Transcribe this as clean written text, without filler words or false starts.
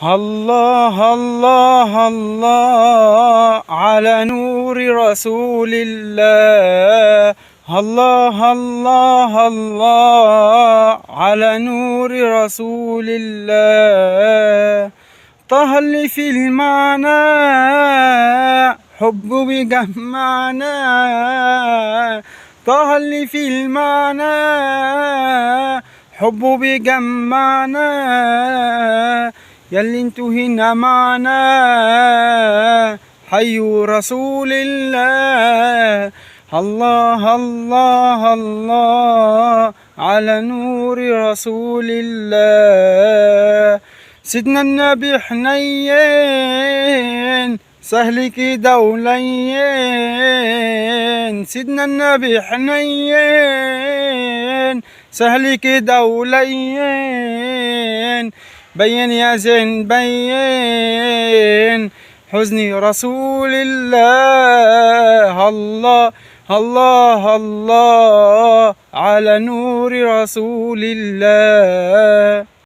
الله الله الله على نور رسول الله. الله الله الله على نور رسول الله. طه اللي في المعنى حب بجمعنا. طه اللي في المعنى حب بجمعنا. ياللي انتو هنا معنا حيوا رسول الله. الله الله الله على نور رسول الله. سيدنا النبي حنين سهل كده ولين. سيدنا النبي حنين سهل كده ولين. بين يا زين بين حزن رسول الله. الله الله الله على نور رسول الله.